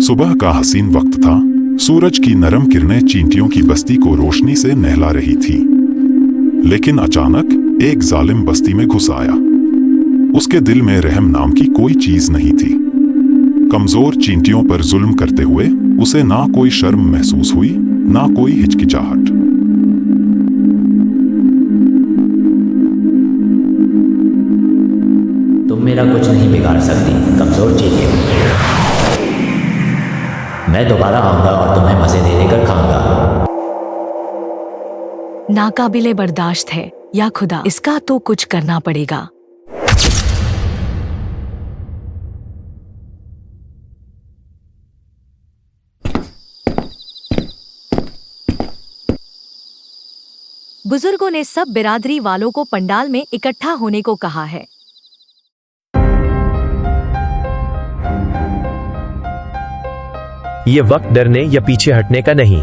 सुबह का हसीन वक्त था। सूरज की नरम किरणें चींटियों की बस्ती को रोशनी से नहला रही थी। लेकिन अचानक एक जालिम बस्ती में घुस आया। उसके दिल में रहम नाम की कोई चीज नहीं थी। कमजोर चींटियों पर जुल्म करते हुए उसे ना कोई शर्म महसूस हुई, ना कोई हिचकिचाहट। तुम मेरा कुछ नहीं बिगाड़ सकती, कमजोर चींटियों। मैं दोबारा आऊंगा और तुम्हें मजे दे देकर खाऊंगा। नाकाबिले बर्दाश्त है, या खुदा, इसका तो कुछ करना पड़ेगा। बुजुर्गों ने सब बिरादरी वालों को पंडाल में इकट्ठा होने को कहा है। ये वक्त डरने या पीछे हटने का नहीं,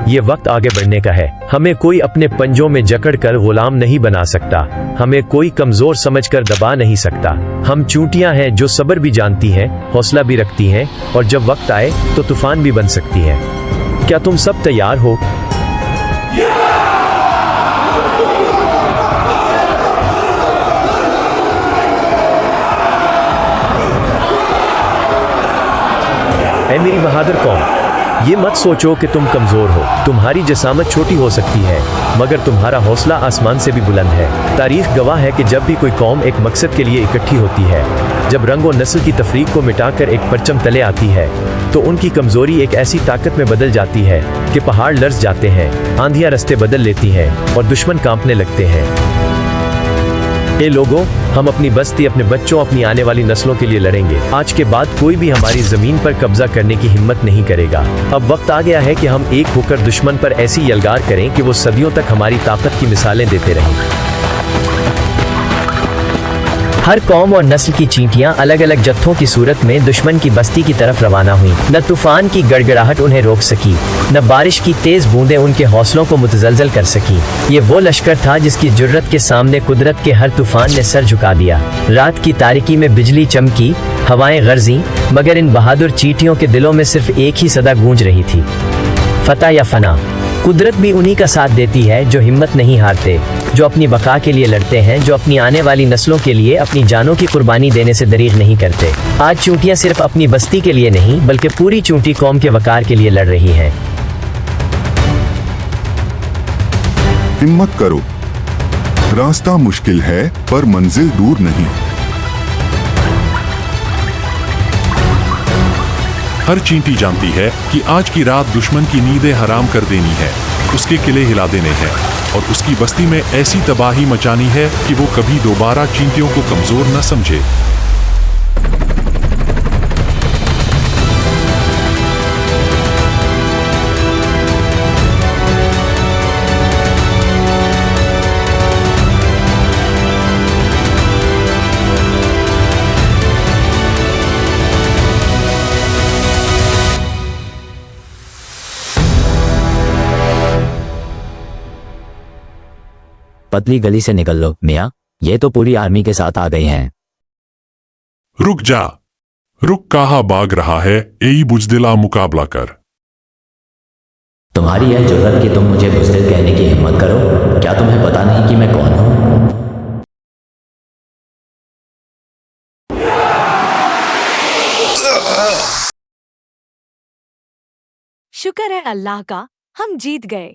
ये वक्त आगे बढ़ने का है। हमें कोई अपने पंजों में जकड़कर गुलाम नहीं बना सकता, हमें कोई कमजोर समझकर दबा नहीं सकता। हम चूंटियां हैं जो सब्र भी जानती हैं, हौसला भी रखती हैं, और जब वक्त आए तो तूफान भी बन सकती हैं। क्या तुम सब तैयार हो? ऐ मेरी बहादुर कौम, ये मत सोचो कि तुम कमजोर हो। तुम्हारी जसामत छोटी हो सकती है, मगर तुम्हारा हौसला आसमान से भी बुलंद है। तारीख गवाह है कि जब भी कोई कौम एक मकसद के लिए इकट्ठी होती है, जब रंग और नस्ल की तफरीक को मिटाकर एक परचम तले आती है, तो उनकी कमजोरी एक ऐसी ताकत में बदल जाती है कि पहाड़ लर्ज जाते हैं, आंधियां रास्ते बदल लेती हैं और दुश्मन कांपने लगते हैं। ए लोगों, हम अपनी बस्ती, अपने बच्चों, अपनी आने वाली नस्लों के लिए लड़ेंगे। आज के बाद कोई भी हमारी जमीन पर कब्जा करने की हिम्मत नहीं करेगा। अब वक्त आ गया है कि हम एक होकर दुश्मन पर ऐसी यलगार करें कि वो सदियों तक हमारी ताकत की मिसालें देते रहें। हर कौम और नस्ल की चींटियां अलग अलग जत्थों की सूरत में दुश्मन की बस्ती की तरफ रवाना हुई। न तूफान की गड़गड़ाहट उन्हें रोक सकी, न बारिश की तेज बूंदें उनके हौसलों को मुतजलजल कर सकी। ये वो लश्कर था जिसकी जुर्रत के सामने कुदरत के हर तूफान ने सर झुका दिया। रात की तारीकी में बिजली चमकी, हवाएं गरजी, मगर इन बहादुर चींटियों के दिलों में सिर्फ एक ही सदा गूंज रही थी, फतह या फना। कुदरत भी उन्हीं का साथ देती है जो हिम्मत नहीं हारते, जो अपनी बका के लिए लड़ते हैं, जो अपनी आने वाली नस्लों के लिए अपनी जानों की कुर्बानी देने से दरीग नहीं करते। आज चूंटियां सिर्फ अपनी बस्ती के लिए नहीं, बल्कि पूरी चूंटी कौम के वकार के लिए लड़ रही हैं। हिम्मत करो, रास्ता मुश्किल है पर मंजिल दूर नहीं। हर चींटी जानती है कि आज की रात दुश्मन की नींदें हराम कर देनी है, उसके किले हिला देने हैं और उसकी बस्ती में ऐसी तबाही मचानी है कि वो कभी दोबारा चींटियों को कमजोर न समझे। पतली गली से निकल लो मियाँ, ये तो पूरी आर्मी के साथ आ गए हैं। रुक जा, रुक, कहाँ भाग रहा है? यही बुजदिला मुकाबला कर। तुम्हारी यह जुर्रत कि तुम मुझे बुज़दिल कहने की हिम्मत करो? क्या तुम्हें पता नहीं कि मैं कौन हूँ? शुक्र है अल्लाह का, हम जीत गए।